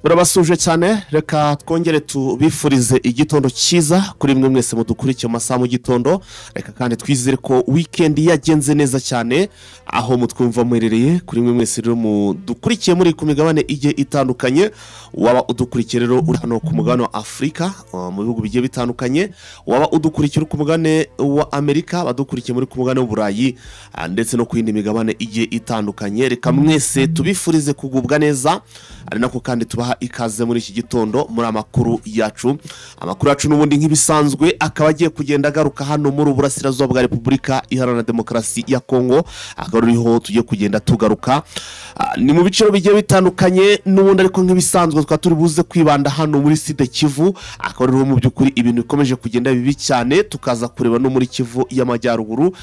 Urabasuje cyane reka twongere tubifurize igitondo cyiza kuri mwe mwese mudukurikiye mu masaha mu gitondo reka kandi twizere ko weekend yagenze neza cyane aho mutwumva mwerereye kuri mwe mwese rero mudukurikiye muri ku migabane igiye itandukanye waba udukurikiye rero uri hano ku mugabane wa Afrika mu bihugu bigiye bitandukanye waba udukurikiye ku mugabane wa Amerika badukurikiye muri ku mugabane w'Uburayi ndetse no ku yindi migabane igiye itandukanye reka mwese tubifurize kugubwa neza ari nako kandi tubaha ikaze muri iki gitondo muri amakuru yacu n'ubundi nk'ibisanzwe akaba agiye kugenda agaruka hano muri Uburasirazuba bwa Repubulika Iharanira Demokarasi ya Kongo agaruriho tugiye kugenda tugaruka ni mu biciro bigiye bitandukanye n'ubundi ariko nk'ibisanzwe twa turi buze kwibanda hano muri Sud Kivu agaruriho mu byukuri ibintu bikomeje kugenda bibi cyane tukaza kureba no muri Kivu y'Amajyaruguru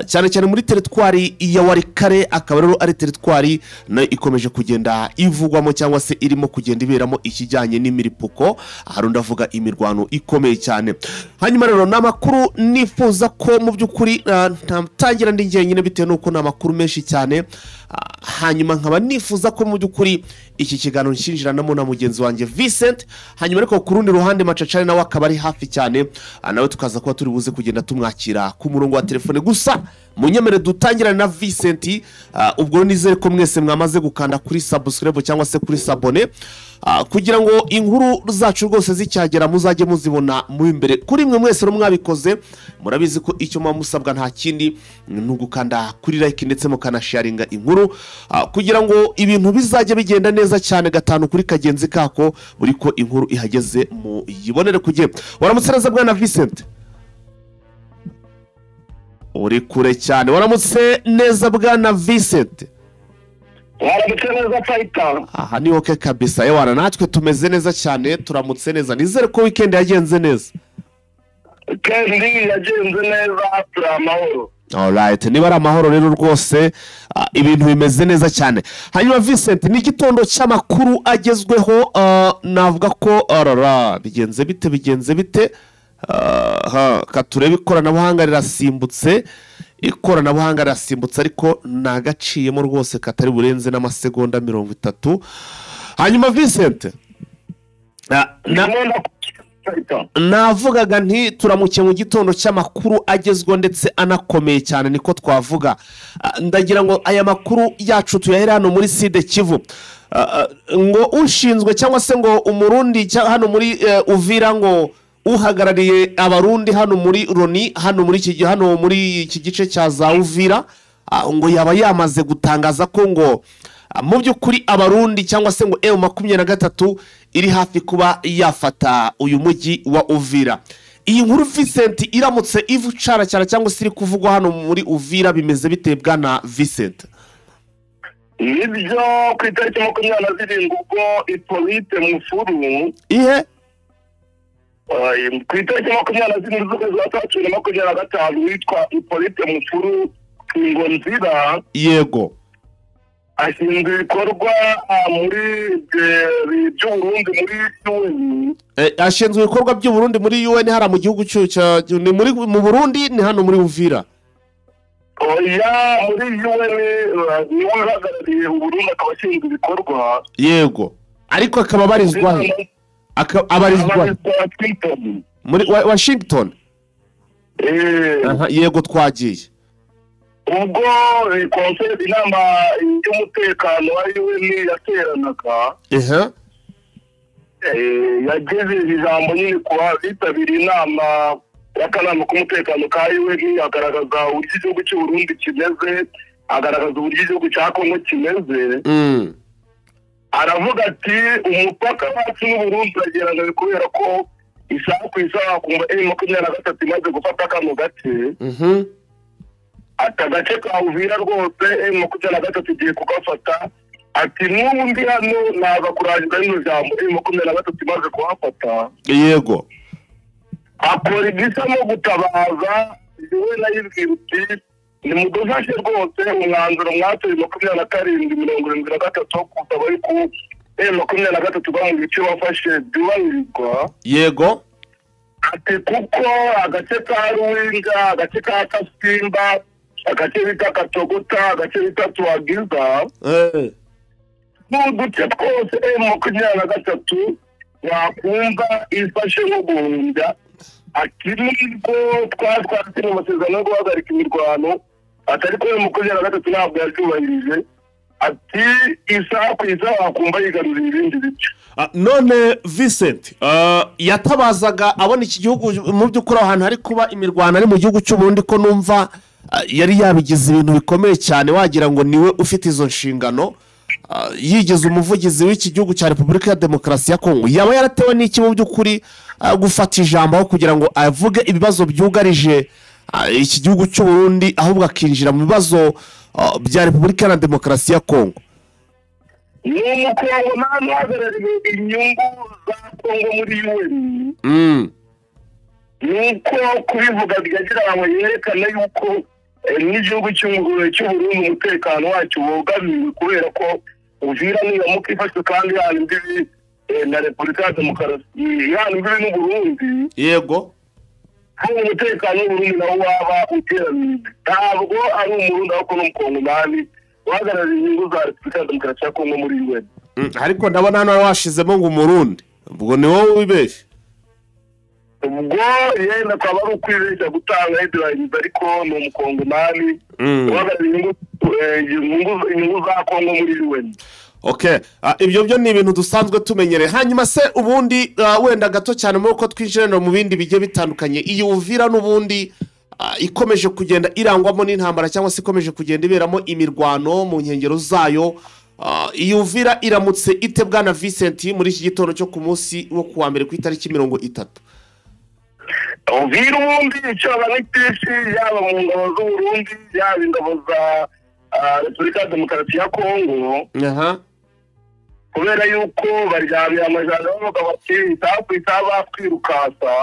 cyane cyane muri teritwari ya Warikare akaba rero ari teritwari nayo ikomeje kugenda ivugwamo cyangwa se irimo kugenda iberamo ikijyanye n'imiripuko harundi avuga imirwano ikomeye cyane hanyuma rero namakuru nifuza ko mu byukuri ntangira ndi njyenyine bitewe nuko namakuru menshi cyane hanyuma nkaba nifuza ko mu byukuri iki kiganiro nshinjiranamo na mugenzi wanjye Vincent hanyuma ariko ku rundi ruhande Macacari nawe akaba ari hafi cyane nawe tukaza kuba turi buze kugenda tumwakira ku murongo wa telefone gusa munyemere dutangirana na Vincent ubwo nizere ko mwese mwamaze gukanda kuri subscribe cyangwa se kuri sabone kugira ngo inkuru zacu rwose zicyagera muzajye muzibona mu imbere kuri mwe mwese mwabikoze murabizi ko icyo musabwa nta kindi n'ugukanda kuri like ndetse mukanasharinga inkuru kugira ngo ibintu bizajye bigenda neza cyane gatanu kuri kagenzi kako buri ko inkuru ihageze mu yibonere kujye waramutse neza bwana Vincent uri kure cyane waramutse neza bwana Vincent waramutse neza Faita aha ni okay kabisa yewana natwe tumeze neza cyane turamutse neza nizere ko weekend yagenze neza kandi yagenze neza turamahoro alright niba ari amahoro rero rwose ibintu bimeze neza cyane hanyuma Vincent ni igitondo cy'amakuru agezweho navuga ko bigenze bite katurebe ikoranabuhanga rirasimbutse ariko nagaciyemo rwose katari burenze n'amasegonda 30 hanyuma Vincent navugaga nti turamuke mu gitondo cy'amakuru agezweho ndetse anakomeye cyane niko twavuga ndagira ngo aya makuru yacu tuyahera hano muri Sud Kivu ngo ushinzwe cyangwa se ngo umurundi hano muri Uvira ngo uhagarariye abarundi hano muri Roni hano muri iki gice cya za Uvira ngo yaba yamaze gutangaza ko ngo mu byukuri abarundi cyangwa se ngo M23 iri hafi kuba yafata uyu mujyi wa Uvira iyi nkuru Vincent iramutse ivucara cyangwa se iri kuvugwa hano muri Uvira bimeze bitebwa na Vincent nibyo ku itariki 27 ubwo Hippolyte Mufuru ku itariki 27 z'ukwezi kwa 2025 witwa Hippolyte Mufuru Ngonzira yego ashinzwe ibikorwa muri by'Uburundi muri UN ashinzwe ibikorwa by'Uburundi muri UN hara mu gihugu ni muri mu Burundi ni hano muri Uvira oya muri UN ni uhagarariye Uburundi akaba ashinzwe ibikorwa yego ariko akaba abarizwa muri Washington yego twagiye ubwo konseri inama y'umutekano wa UN yateranaga yageze ijambo nyine kuba bitabiriye inama y'akanama k'umutekano ka UN agaragaza uburyo igihugu cy'u Burundi kimeze agaragaza uburyo igihugu cya Kongo kimeze aravuga ati umupaka wacu n'Uburundi uragerana kubera ko isaha ku isaha kumva M23 imaze gufata kano gace atagace ka Uvira rwose M23 igiye kugafata ati n'ubundi hano naza kurangiza ino jambo M23 imaze kuhafata yego akora igisamo gutabaza iwe nayibwira uti ni mudufashe rwose umwanzuro mwatoye 2773 kusaba ariko M23 ba mu bice bafashe byubahirizwa yego ati kuko agace ka Ruwinga agace ka Kasimba agace bita Katogota agace bita Twagiza n'uduce twose M23 wakumva ifashe nko guhunga ati nubwo twatwatse mu masezerano yo guhagarika imirwano atari ko M23 ntabwo yabyubahirije ati isaha ku isaha wakumva yigarurira ibindi bice. None Vincent yatabazaga abona iki gihugu mu by'ukuri ahantu hari kuba imirwano ari mu gihugu cy'u Burundi ko numva yari yabigize ibintu bikomeye cyane wagira ngo niwe ufite izo nshingano yigeze umuvugizi w'iki gihugu cya Repubulika ya Demokarasi ya Kongo yaba yaratewe n'iki mu by'ukuri gufata ijambo aho kugira ngo avuge ibibazo byugarije iki gihugu cy'u Burundi ahubwo akinjira mu bibazo bya Repubulika ya Demokarasi ya Kongo? Ni umukongo n'ahagarariye inyungu za Kongo muri UN. Nuko kubivuga byagira ngo yerekane yuko n'igihugu cy'u Burundi umutekano wacyo wogamiwe kubera ko Uvira niyo mukifashe kandi yani mbibi na Repubulika ya Demokarasi yani mbibi n'u Burundi. Yego. Aho umutekano w'u Burundi nawo waba uteraniye. Ntabwo ari umurundi ahubwo n'umukongo nani wagarariye inyungu za Repubulika ya Demokarasi ya Kongo muri UN. Ariko ndabona hano washizemo ngo umurundi ubwo ni wowe wibeshye. Ubwo yenda kwaba ari ukwibeshya gutanga headlines ariko ni umukongo nani wagarariye inyungu za Kongo muri UN. Okay, ibyo byo ni ibintu dusanzwe tumenyereye. Hanyuma se ubundi wenda gato cyane mu uko twinjirana mu bindi bigiye bitandukanye iyi Uvira n'ubundi ikomeje kugenda irangwamo n'intambara cyangwa se ikomeje kugenda iberamo imirwano mu nkengero zayo. Iyi Uvira iramutse ite bwana Vincent muri iki gitondo cyo ku munsi wo kuwa mbere ku itariki 30? Uvira ubundi icyo abanitisi yaba mu ngabo z'u Burundi yaba ingabo za Repubulika ya Demokarasi ya Kongo. Kubera yuko baryamye amajana bavuga bati isaha ku isaha bakwirukasa.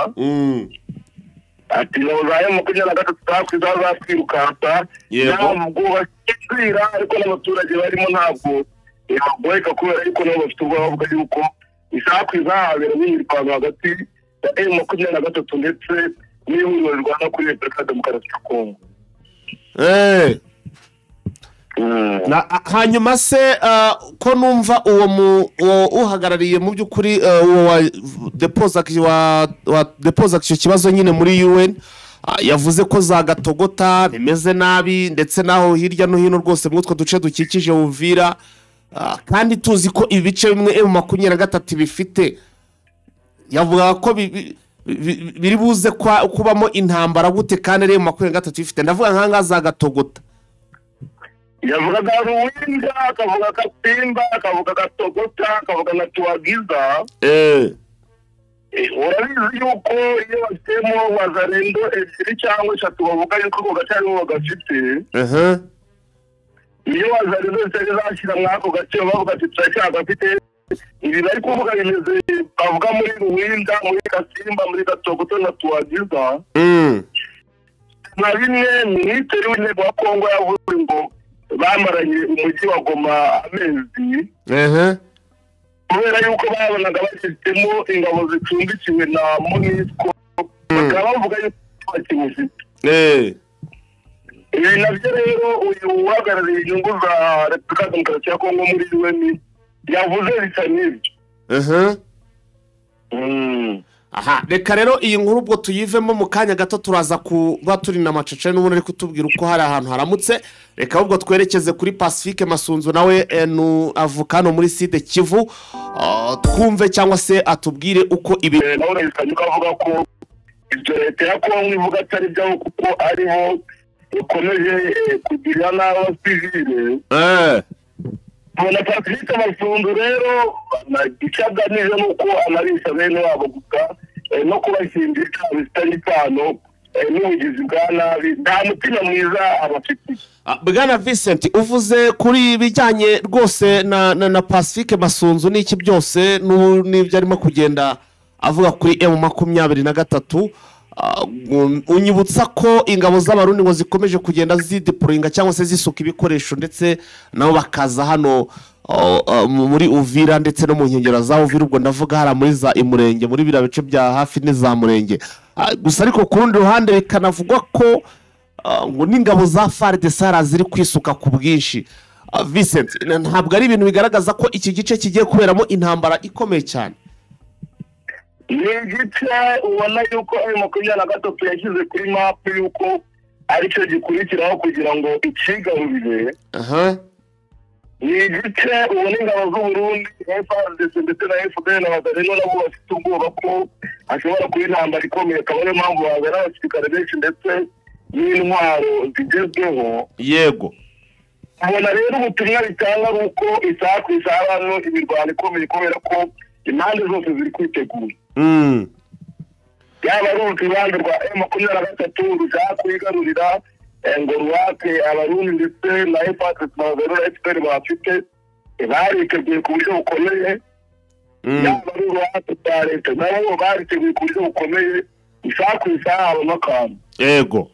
Ati ngo zaye M23 isaha ku isaha bakwirukasa. Ntabwo bakirira ariko n'abaturage barimo ntabwo yagoyeka kubera yuko nabo bafite ubwoba bavuga yuko isaha ku isaha habera n'imirwano hagati ya M23 ndetse n'ihuriro rirwana kuri Repubulika ya Demokarasi ya Kongo. Hanyuma se ko numva uwo uhagarariye mu by'ukuri wa deposa icyo kibazo nyine muri UN yavuze ko za Gatogota bimeze nabi ndetse naho hirya no hino rwose mu utwo duce dukikije Uvira kandi tuzi ko ibice bimwe M23 bifite yavuga ko biri buze kubamo intambara gute kandi ari M23 bifite ndavuga nkanga za Gatogota yavuga Ruwinda akavuga Katimba akavuga Gatogota akavuga na Tuagiza. Urabizi yuko iyo basemo wazarendo ebyiri cyangwa eshatu bavuga yuko ko gace ariho bagafite. Iyo wazarendo zazashyira mwako gace bavuga ati turacyagafite ibi bari kuvuga bimeze bavuga muri Ruwinda muri Katimba muri Gatogota na Tuagiza. Na bimwe minisitiri w'intebe wa Kongo yavuze ngo bamaranye umujyi wa Goma amezi. Kubera yuko babonaga bashyizemo ingabo zicumbikiwe na MONUSCO bakaba bavuga yuko bakimufite. Ibi nabyo rero uyu uhagarariye inyungu za Repubulika ya Demokarasi ya Kongo muri UN yavuze bisa n'ibyo. Reka rero iyi nkuru ubwo tuyivemo mu kanya gato turaza kuba turi na Macece n'ubundi ari kutubwira uko hari ahantu haramutse. Reka ubwo twerekeze kuri Pacifique Masunzu nawe avuka hano muri Sud Kivu twumve cyangwa se atubwire uko ibi nawe avuga ko ibyo leta ya Kongo ivuga atari byo kuko ariho ikomeje kugira n'abasivile. Bona Pacifique Masunzu rero icaganije nuko amarisha bene wabo gusa no kubashingira bitari cyano n'ubugizi bwa nabi nta mutima mwiza abafite. Bwana Vincent uvuze kuri bijyanye rwose na Pacifique Masunzu n'iki byose n'ibyo arimo kugenda avuga kuri M23 unyibutsa ko ingabo z'abarundi ngo zikomeje kugenda zideployinga cyangwa se zisuka ibikoresho ndetse nabo bakaza hano muri Uvira ndetse no mu nkengero za Uvira ubwo ndavuga hari muri za Imurenge muri bira bice bya hafi n'iza Murenge. Gusa ariko ku rundi ruhande bikanavugwa ko ngo n'ingabo za FARDC ziri kwisuka ku bwinshi. Vincent, ntabwo ari ibintu bigaragaza ko iki gice kigiye kuberamo intambara ikomeye cyane. ni igice ubona yuko M23 yashyize kuri mapu yuko aricyo gikurikiraho kugira ngo ikigarurire. ni igice ubona ingabo z'Uburundi FARDC ndetse na FDL na Wazalendo nabo bafite ubwoba ko hashobora kuba intambara ikomeye, akaba ariyo mpamvu bazana abasirikare benshi ndetse n'intwaro zigezweho. Yego, ubona rero ubutumwa bitanga ari uko isaha ku isaha hano imirwano ikomeye kubera ko impande zose ziri kwitegura. yaba ari uruhande rwa M23 rushaka kwigarurira ngo ruwake Abarundi ndetse na FARDC na FPR bafite bariteguye ku buryo bukomeye. yaba ari uruhande rwa leta nabo bariteguye ku buryo bukomeye, isaha ku isaha habamo akantu. yego.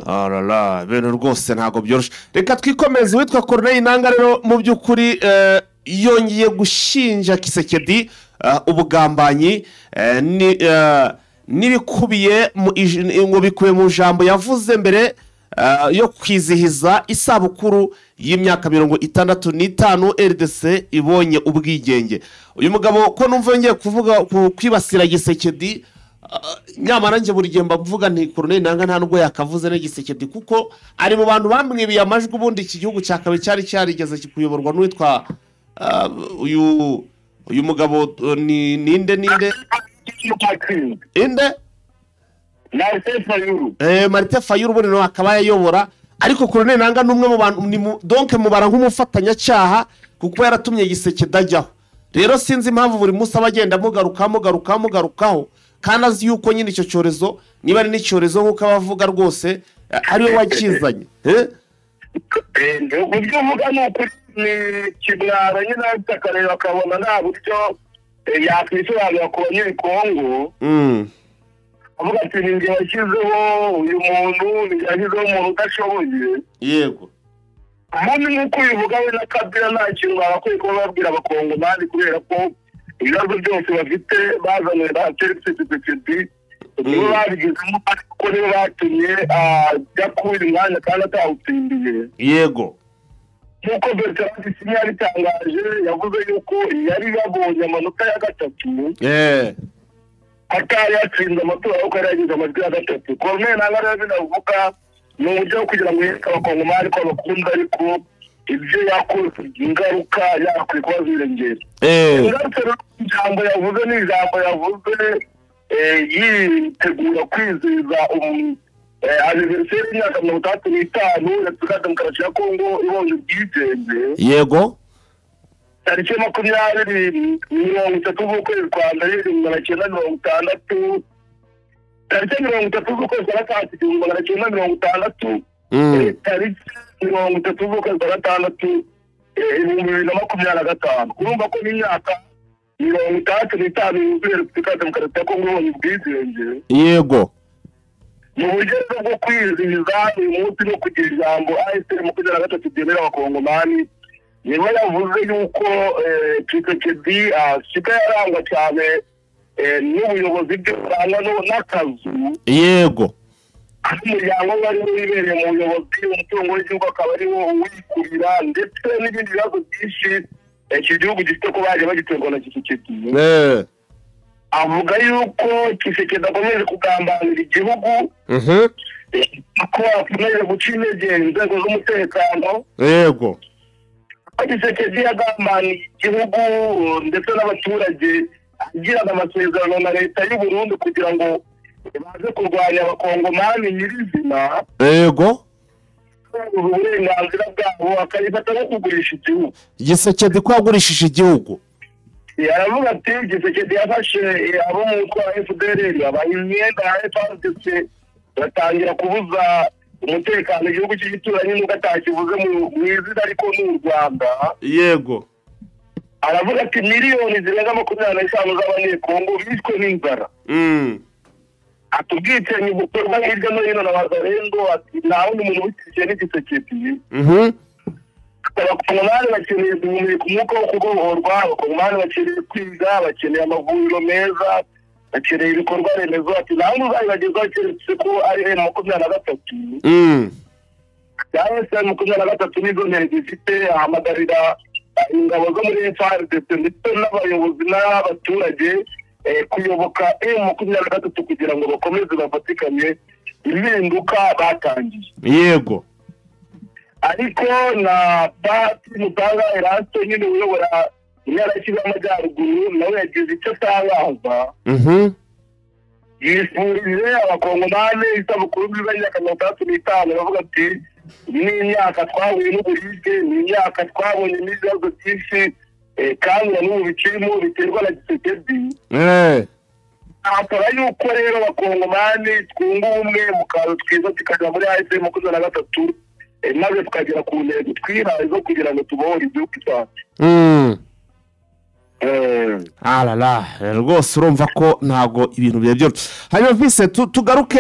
Arala, bene rwose ntago byoroshye. Reka twikomeze. Witwa Corneille Nangaa rero mu by'ukuri yongeye gushinja Tshisekedi ubugambanyi n'ibikubiye mu jambo yavuze mbere yo kwizihiza isabukuru y'imyaka 65 RDC ibonye ubwigenge. Uyu mugabo ko numva yongeye kuvuga kwibasira Tshisekedi, nyamara nje buri gihe mbavuga nti Corneille Nangaa nta nubwo yakavuze ne Tshisekedi kuko ari mu bantu bamwibiye amajwi. Ubundi iki gihugu cyakabe cyari cyarigeze kuyoborwa n'uwitwa uyu mugabo ninde Martin Fayulu ubundi no akaba yayobora, ariko Corneille Nangaa numwe mu bantu donc mubara nk'umufatanyacyaha kuko yaratumye Tshisekedi ajyaho. Rero sinzi impamvu buri munsi abagenda mugarukaho kandi azi yuko nyine icyo cyorezo niba ari n'icyorezo nk'uko abavuga rwose ariwe wakizanye. uburyo uvuga ni ukuri ni kimwara nyine afite akareba akabona nta buryo yakwisobanura ku banyekongo. avuga ati ni njye washyizeho uyu muntu, ni njye washyizeho umuntu udashoboye. Yego, ubundi nk'uko ubivuga we na Kabila nta kintu bagakwiye kuba babwira abakongomani kubera ko ibibazo byose bafite bazaniwe na Tshisekedi nibo babigizemo, ariko nibo batumye ajya kubira umwanya kandi atawutsindiye. yego. nk'uko Bertrand Bisimwa yabitangaje yavuze yuko yari yabonye amanota ya 3 atari yatsinze amatora kuko yari yagize amajwi ya 3. Corneille Nangaa rero binavuga ni uburyo bwo kugira ngo yereke abakongomani ko bakunda, ariko ibyo yakoze ingaruka yakwiye kuba zirengera. ingaruka ijambo yavuze ni ijambo yavuze yitegura kwizihiza aniveriseri y'imyaka 65 Repubulika Demokarasi ya Kongo ibonye ubwigenge. Yego, tariki 30 z'ukwezi kwa mbere 1960, tariki 30 z'ukwezi kwa gatatu 1960, tariki 30 z'ukwezi kwa gatandatu 2025. urumva ko n'imyaka 65 yuzuye Repubulika Demokarasi ya Kongo ibonye ubwigenge. yego. mu buryo bwo kwizihiza uyu munsi no kugira ijambo AFC ryemera abakongomani, niba yavuze yuko Tshisekedi asigaye arangwa cyane n'ubuyobozi bwe n'akazu. Yego, umuryango wari wibereye mu buyobozi, umutungo w'igihugu akaba ari wo wikurira, ndetse n'ibindi bibazo byinshi iki gihugu gifite ko baje bagiterwa na Tshisekedi. avuga yuko Tshisekedi akomeje kugambanira igihugu, ko akomeje guca intege inzego z'umutekano. yego. Tshisekedi yagambaniye igihugu ndetse n'abaturage, agirana amasezerano na leta y'u Burundi kugira ngo baze kurwanya abakongomani nyirizina. yego. uburenganzira bwabo akayifata no kugurisha igihugu. Tshisekedi ko yagurishije igihugu. aravuga ati Tshisekedi yafashe abo mu mutwe wa FDL abaha imyenda ya FARDC, batangira kubuza umutekano igihugu cy'igituranyi n'ubwo atakivuze mu izina ariko n'u Rwanda. Yego, aravuga ati miliyoni zirenga 25 z'abanyekongo bishwe n'inzara. atubwicanyi bukorwa hirya no hino na Wazalendo, ati nta wundi muntu wikiriye n'Tshisekedi. abakongomani bakeneye guhumeka umwuka wo kubohorwa, abakongomani bakeneye kwiga, bakeneye amavuriro meza, bakeneye ibikorwa remezo. ati nta wundi uzabibagezaho keretse ko ari M23. cyangwa se makumyabiri na gatatu nizo ntego ifite, ahamagarira ingabo zo muri FARDC ndetse n'abayobozi n'abaturage kuyoboka makumyabiri na gatatu kugira ngo bakomeze bafatikanye impinduka batangiye. Yego. Ariko na Pati Mutanga Erasto nyine uyobora intara y'Ikivu y'Amajyaruguru nawe yagize icyo atangaza. Yifurije abakongomani isabukuru nziza y'imyaka 35, bavuga ati iyi ni imyaka twahuye n'uburibwe, ni imyaka twabonye n'ibibazo byinshi kandi n'ubu bikirimo biterwa na Tshisekedi. Asaba yuko rero abakongomani twunga ubumwe mu kantu twiza tukajya muri AFC 23 maze tukagera ku ntego twihaye zo kugira ngo tubohore igihugu cyacu. Alala rwose urumva ko ntago ibintu byoroshye. Hanyuma vise tugaruke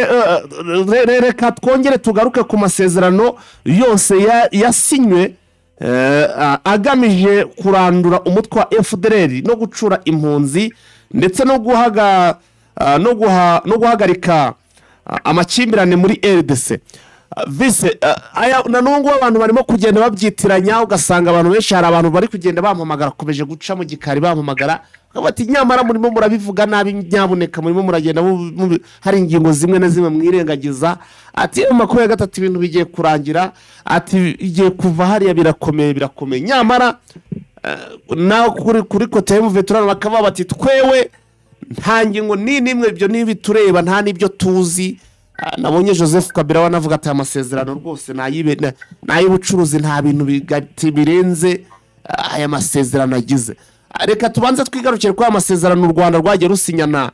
reka twongere tugaruke ku masezerano yose yasinywe agamije kurandura umutwe wa FDLR no gucura impunzi ndetse no guhagarika amakimbirane muri RDC. Vise na nungu abantu barimo kugenda babyitiranya, ugasanga abantu benshi hari abantu bari kugenda bampamagara komeje guca mu gikari bampamagara bati nyamara murimo murabivuga nabi, nyabuneka murimo muragenda hari ingingo zimwe na zimwe mwirengagiza. Ati makuru ya gatatu ibintu bigiye kurangira, ati igiye kuva hariya birakomeye nyamara na kuri kote y'umuveterano bakaba bati twewe nta ngingo nimwe ibyo nibitureba nta nibyo tuzi. Nabonye Joseph Kabila wanavuga ati amasezerano rwose n'ay'ubucuruzi nta bintu birenze aya masezerano agize. Reka tubanze twigarukire kwa amasezerano u Rwanda rwagiye rusinyana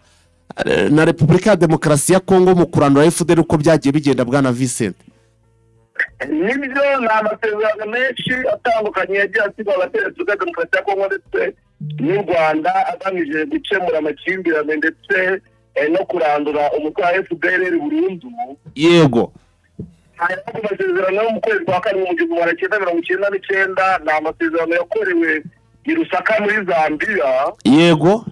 na Repubulika ya Demokarasi ya Kongo mu kurandura FDLR uko byagiye bigenda bwana Vincent. Nibyo ni amasezerano menshi atandukanye yagiye asigwa abategetsi ba Demokarasi ya Kongo ndetse n'u Rwanda agamije gukemura amakimbirane ndetse no kurandura umutwe wa FDLR burundu. Yego. Aya amasezerano yo mu kwezi kwa kane mu 1999 ni amasezerano yakorewe i Lusaka muri Zambia. Yego.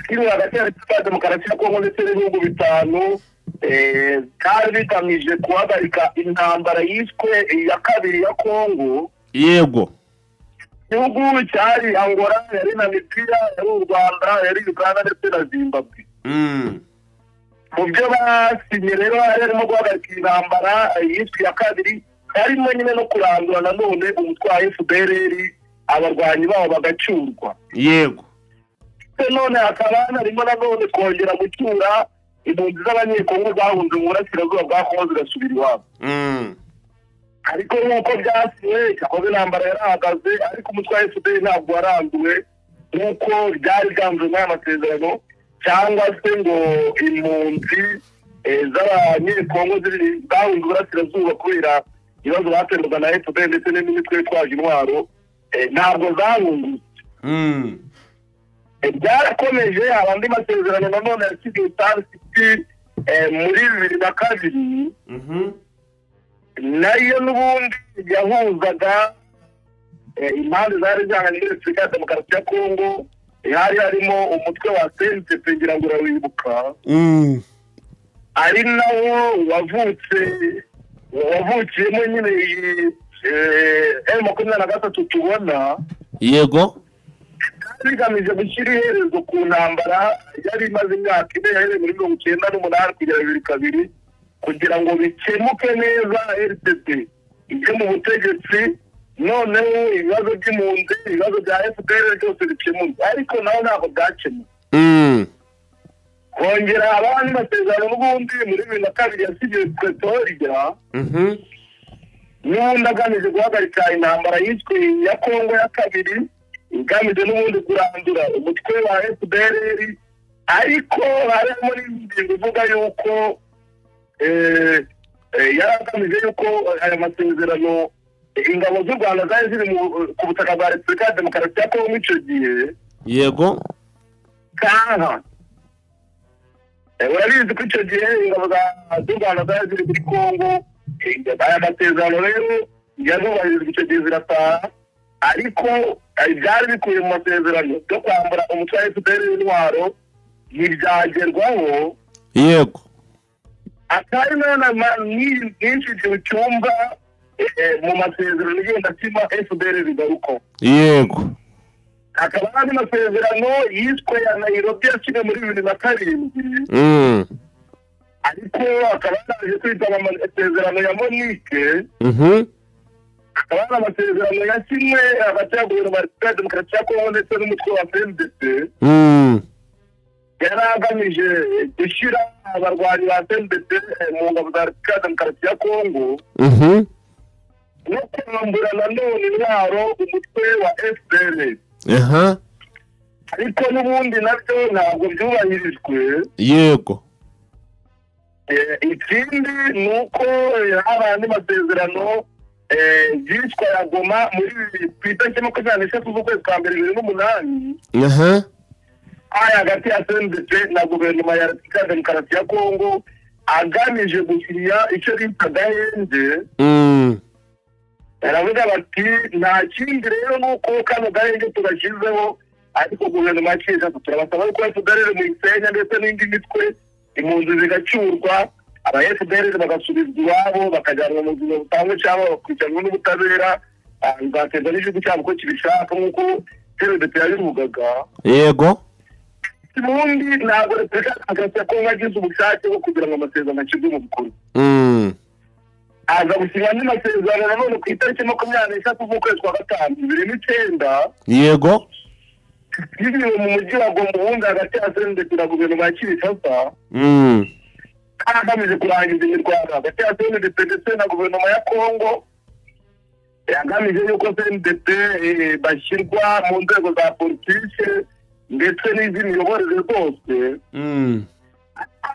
Kiri hagati ya Demokarasi ya Kongo ndetse n'ibihugu bitanu kandi bigamije guhagarika intambara yiswe ya kabiri ya Kongo. Yego. Igihugu cyari Angola, yari Namibia, yari u Rwanda, yari Uganda ndetse na Zimbabwe. Mu byo basinye rero harimo guhagarika intambara yiswe ya kabiri, harimo nyine no kurandura nanone umutwe wa FDLR abarwanyi babo bagacurwa. Yego. None hakaba harimo nanone kongera gucyura impunzi z'abanyekongo zahunze mu burasirazuba bwa Kongo zigasubira iwabo. Ariko nk'uko byasiwe cyakoze intambara yarahagaze, ariko umutwe wa FDLR ntabwo waranduwe nk'uko byari byanzwe n'aya masezerano, cyangwa se ngo impunzi z'abanyekongo zahunze uburasirazuba kubera ibibazo baterwaga na FDLR ndetse n'imitwe yitwaje intwaro ntabwo zahungutse. Byarakomeje abandi masezerano nanone yasigiwe City muri 2002 nayo n'ubundi yahuzaga impande zari zihanganye muri Repubulika ya Demokarasi ya Kongo. Hari harimo umutwe wa CNDP ngira ngo urawibuka, ari nawo wavukiyemo nyine M23 tubona. Yego. Bigamije gushyira iherezo ku ntambara yari imaze imyaka ine yahereye muri 1998 kugera 2002 kugira ngo bikemuke neza RDC ije mu butegetsi, noneho ibibazo by'impunzi ibibazo bya FDLR byose bikemuke, ariko naho ntabwo byakemuye. Kongera abandi masezerano n'ubundi muri 2002 yasigiwe Pretoria n'ubundi agamije guhagarika intambara yiswe ya Kongo ya kabiri, igamije n'ubundi kurandura umutwe wa FDLR, ariko harimo n'ingingo ivuga yuko yaragamije yuko aya masezerano ingabo z'u Rwanda zari ziri ku butaka bwa Repubulika ya Demokarasi ya Kongo icyo gihe. Yego. Kaha urabizi ko icyo gihe ingabo z'u Rwanda zari ziri muri Kongo. Aya masezerano rero yazubahirizwa icyo gihe zirataha, ariko byari bikuye mu masezerano yo kwambura umutwe wa FDLR intwaro ntibyagerwaho. Yego. Atari none nyinshi igihe cyumva mu masezerano igenda asima FDR bigaruko. yego Hakaba hari amasezerano yiswe ya Nairobi yasinywe muri 2007 ariko akaba yaraje kwitwa amasezerano ya Monique. Akaba ari amasezerano yasinywe hagati ya guverinoma ya demokarasi ya Kongo ndetse n'umutwe wa FNDC. Yari agamije gushyira abarwanyi ba FNDC mu ngabo za demokarasi ya Kongo no kwambura nanone intwaro umutwe wa FDR. Ariko n'ubundi nabyo ntabwo byubahirijwe. yego Ikindi ni uko hari andi masezerano yitwa ya Goma muri ku itariki 23 z'ukwezi kwa mbere 2008 hagati ya FNDC na guverinoma ya demokarasi ya Kongo agamije gushyira icyo bita gahenge. Baravuga bati nta kindi rero nuko kano gahenge tugashyizeho ariko guverinoma yaciye turabasaba ko FDR mu isenya ndetse n'indi mitwe impunzi zigacyurwa aba FDR bagasubizwa iwabo bakajyanwa mu buzima butangwa cyangwa bakurikiranwa n'ubutabera bigaterwa n'igihugu cyabo ko kibishaka nk'uko TRDP yabivugaga. yego ubundi ntabwo Repubulika Kongo yagize ubushake bwo kugira ngo amasezerano ashyirwe mu bikorwa. Aza gusinya andi masezerano nanone ku itariki 23 z'ukwezi kwa gatanu 2009 yego yiriwe mu mujyi wa Goma ubundi hagati ya FNDC na guverinoma ya Kinshasa. Agamije kurangiza imirwano hagati ya FNDC ndetse na guverinoma ya Kongo. Yagamije yuko FNDC bashyirwa mu nzego za politike ndetse n'iz'imiyoborere zose.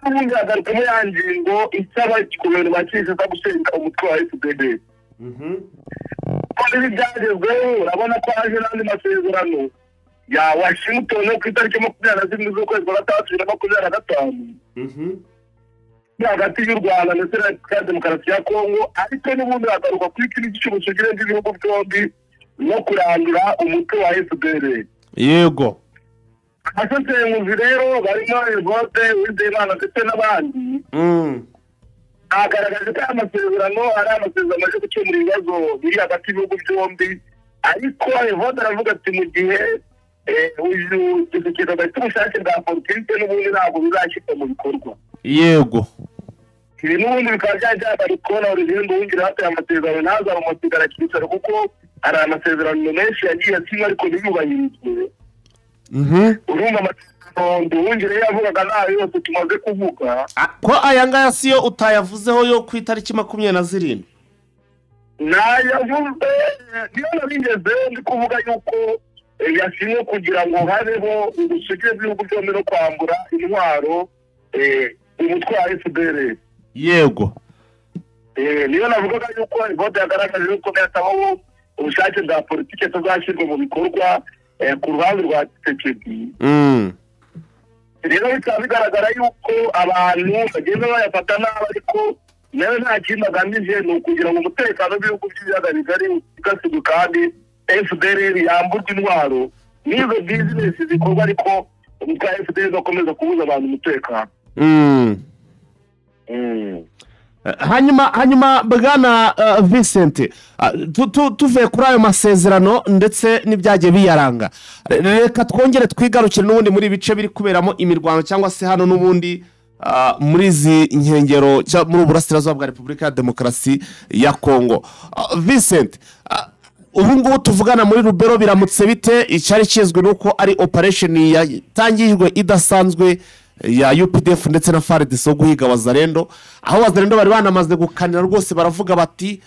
Ubundi hagarukamo ya ngingo isaba guverinoma ya Kinshasa gushinga umutwe wa FDR. Ibi byagezweho urabona ko haje n'andi masezerano ya Washington ku itariki 21 z'ukwezi kwa gatatu 2025 hagati y'u Rwanda ndetse na demokarasi ya Kongo, ariko n'ubundi hagaruka kuri iki cy'ubusugire bw'ibihugu byombi no kurandura umutwe wa FDR. yego abasesenguzi rero barimo Evode Uwizeyimana ndetse n'abandi agaragaje ko amasezerano ari amasezerano yo gukemura ibibazo biri hagati y'ibihugu byombi, ariko Evode aravuga ati mu gihe uyu dukeka gafite ubushake bwa politike n'ubundi ntabwo bizashyirwa mu bikorwa. yego ibi n'ubundi bikaba byajyagarukwa na urugendo w'ingira hataye amasezerano ntazaba amasigara cyicaro kuko hari amasezerano menshi yagiye asinywa ariko ntiyubahirizwe. urumva amasezerano w'ingira yavugaga nayo yose tumaze kuvuga ko aya ngaya siyo utayavuzeho yo ku itariki 27 nayavuze niyo nabigeze ndi kuvuga yuko yasinywe kugira ngo habeho ubusugire bw'ibihugu byombi no kwambura intwaro umutwe wa FDR. yego niyo navugaga yuko Evode yagaragaje yuko hatabaho ubushake bwa politike tuzashyirwa mu bikorwa ku ruhande rwa Tshisekedi. Rero bikaba bigaragara yuko abantu bagenda bayafata nabi, ariko nawe nta kindi agamije ni ukugira ngo umutekano w'ibihugu by'ibiyaga bigari ugasigwe kandi FDR yamburwa intwaro n'izo bizinesi zikorwa, ariko umutwe wa FDR ugakomeza kubuza abantu umutekano. hanyuma bwana Vincent tuvuye kuri ayo masezerano ndetse n'ibyagiye biyaranga, reka twongere twigarukire n'ubundi muri bice biri kuberamo imirwano cyangwa se hano n'ubundi muri izi nkengero muri uburasirazuba bwa Repubulika ya Demokarasi ya Kongo. Vincent, ubu ngubu tuvugana muri Rubero biramutse bite? icyari kizwe nuko ari operation yatangijwe idasanzwe ya UPDF ndetse na FARDC yo guhiga Wazalendo, aho Wazalendo bari banamaze gukanira rwose baravuga bati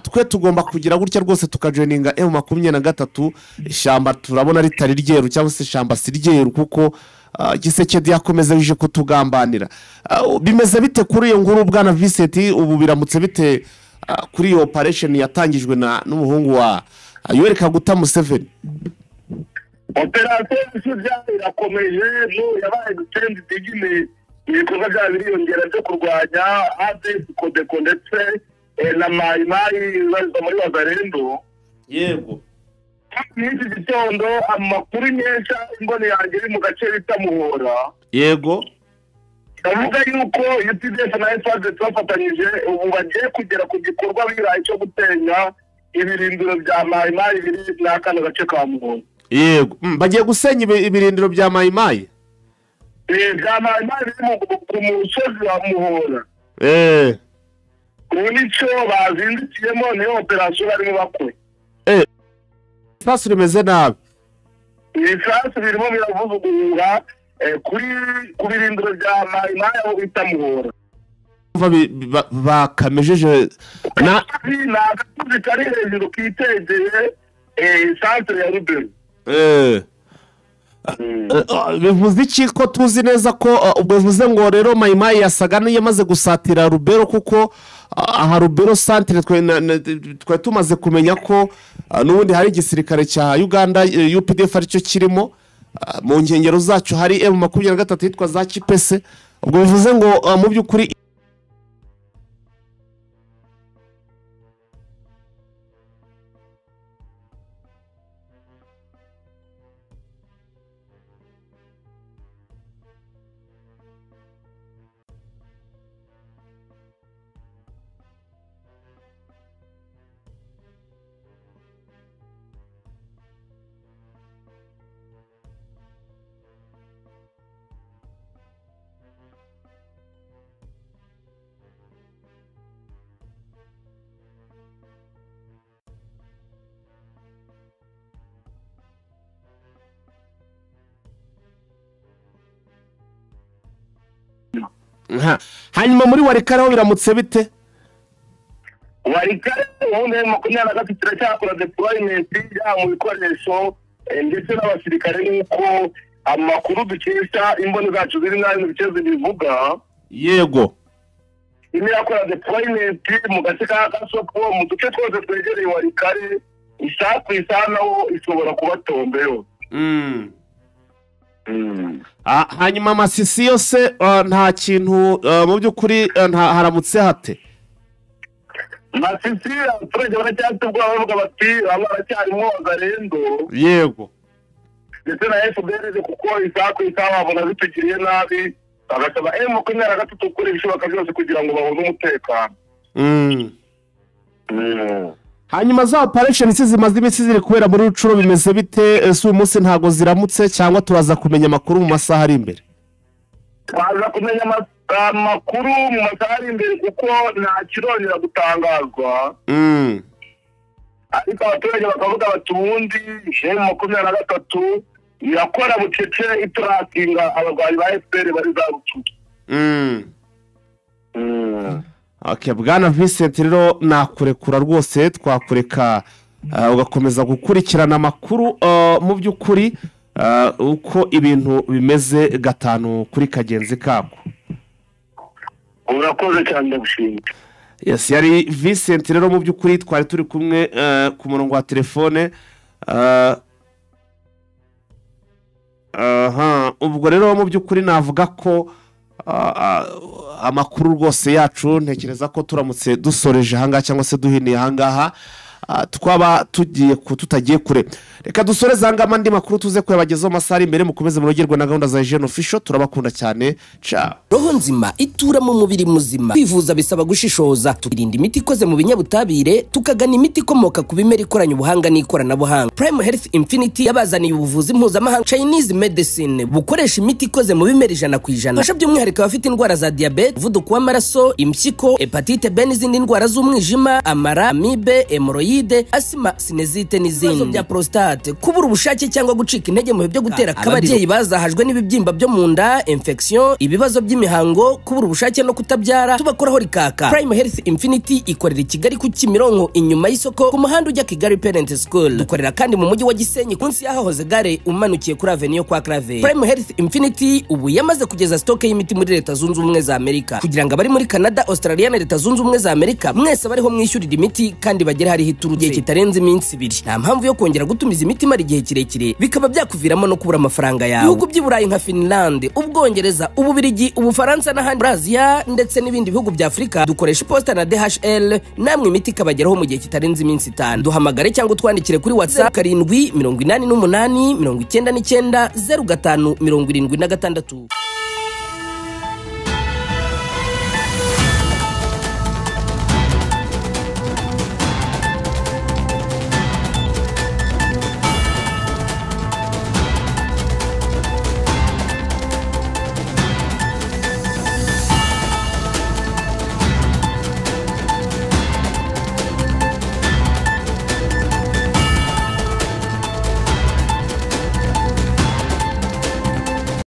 twe tugomba kugira gutya rwose tukajoininga M23 ishyamba turabona ritari ryeru cyangwa se ishyamba si ryeru kuko Gisekedi yakomeze bije kutugambanira. Bimeze bite kuri iyo nkuru bwana Vincent? Ubu biramutse bite kuri iyo operation yatangijwe n'umuhungu wa Yoweri Kaguta Museveni? Operasiyo y'ishyirya irakomeje yabaye gutendi digime ibikorwa bya biriyongera byo kurwanya ADF Kodeko ndetse na Mayimayi muri Wazalendo. Yego n'iki gitondo amakuru nyesha imboni yanjye iri mu gace bita Muhora. Yego ndavuga yuko UPDF na FARDC bafatanyije ubu bagiye kugera ku gikorwa birayi cyo gutenya ibirindiro bya Mayimayi biri n'akana gace ka Muhoza. Yego bagiye gusenya ibirindiro bya Mayimayi. Bya Mayimayi biri ku musozi wa Muhoza. Ubu nicyo bazindikiyemo niyo operasiyo barimo bakora. Isasu rimeze nabi. Isasu birimo biravugurura ku birindiro bya Mayimayi aho bita Muhora. Bakamejeje na agasozi kari hejuru kitegeye santere ya Rubero. Bivuze iki ko tuzi neza ko ubwo bivuze ngo rero Mayimayi yasaga n'iyamaze gusatira Rubero kuko aha Rubero santere twe tumaze kumenya ko n'ubundi hari igisirikare cya Uganda UPDF aricyo kirimo mu nkengero zacu hari M23 yitwa za Kipese. Ubwo bivuze ngo mu by'ukuri hanyuma muri Warikare ho biramutse bite? Warikare ubundi M23 turacyakora deployment ya mu bikoresho ndetse n'abasirikare nuko amakuru dukesha imboni zacu ziri nayo bice bivuga. Yego imyakora deployment mu gace ka Gasoko mu duce twose twegereye Warikare isaku isanaho ishobora kubatombeyo. Hanyuma amasisi yose nta kintu mu by'ukuri haramutse hate? Masisi abaturage baracyatubwa bavuga bati baracyarimo Wazalendo. Yego ndetse na FDL kuko isaku babona zitugiriye nabi bagasaba M23 gukora ibishoboka byose kugira ngo babone umutekano. Hanyuma za operations zimaze iminsi ziri kubera muri Rucuro bimeze bite? Uyu munsi ntago ziramutse cyangwa turaza kumenya amakuru mu masaha ari imbere? Twaza kumenya amakuru mu masaha ari imbere kuko nta kirongera gutangazwa. Ariko abaturage bakavuga bati ubundi M23 irakora bucece iturakinga abarwayi ba FPR bari za Rucuro. Okay, Bwana Vincent rero nakurekura rwose twakureka ugakomeza gukurikirana amakuru mu by'ukuri uko ibintu bimeze gatanu kuri kagenzi kako. Urakoze cyane ndagushimira. Yes, yari Vincent rero mu by'ukuri twari turi kumwe ku murongo wa telefone. Ubwo rero mu by'ukuri navuga ko amakuru rwose yacu ntekereza ko turamutse dusoreje ahangaha cyangwa se duhiniye ahangaha twaba tutagiye kure. Reka dusoreze ahangaha andi makuru tuze kuyabagezaho amasaha ari imbere. Mukomeze murogerwe na gahunda za Hygiene Official, turabakunda cyane. Ciao. Roho nzima itura mu mubiri muzima. Kwivuza bisaba gushishoza, tukirinda imiti ikoze mu binyabutabire, tukagana imiti ikomoka ku bimera ikoranye ubuhanga n'ikoranabuhanga. Prime Health Infinity yabazaniye ubuvuzi mpuzamahanga Chinese medicine bukoresha imiti ikoze mu bimera 100%. Fasha by'umwihariko abafite indwara za diabete, umuvuduko w'amaraso, impyiko, hepatite B n'izindi ndwara z'umwijima, amara, amibe, hemorrhoide, asima, sinezite n'izindi. Bya prostate, kubura ubushake cyangwa gucika intege mu byo gutera kababyeyi bazahajwe n'ibibyimba byo mu nda, infection, ibibazo by'imihango, kubura ubushake no kutabyara, tubakoraho rikaka. Prime Health Infinity ikorera i Kigali ku Kimironko inyuma y'isoko ku muhanda ujya Kigali Parent School. Dukorera kandi mu mujyi wa Gisenyi kunsi yahahoze gare umanukiye kuri Avenue kwa Clave. Prime Health Infinity ubu yamaze kugeza stock y'imiti muri Leta Zunze Ubumwe za Amerika kugira ngo abari muri Canada, Australia na Leta Zunze Ubumwe za Amerika mwese bariho mwishyurira imiti kandi bagera hari hiturugiye kitarenze iminsi 2. Nta mpamvu yo kongera gutumiza imiti mari igihe kirekire bikaba byakuviramo no kubura amafaranga yawe. Ibihugu by'Iburayi nka Finland, Ubwongereza, Ububiligi, Ubufaransa n'ahandi Brazil ndetse n'ibindi bihugu bya Afrika dukoresha posta na DHL, namwe imiti kabageraho mu gihe kitarenze iminsi 5. Duhamagare cyangwa twandikire kuri WhatsApp 788 99 05 76.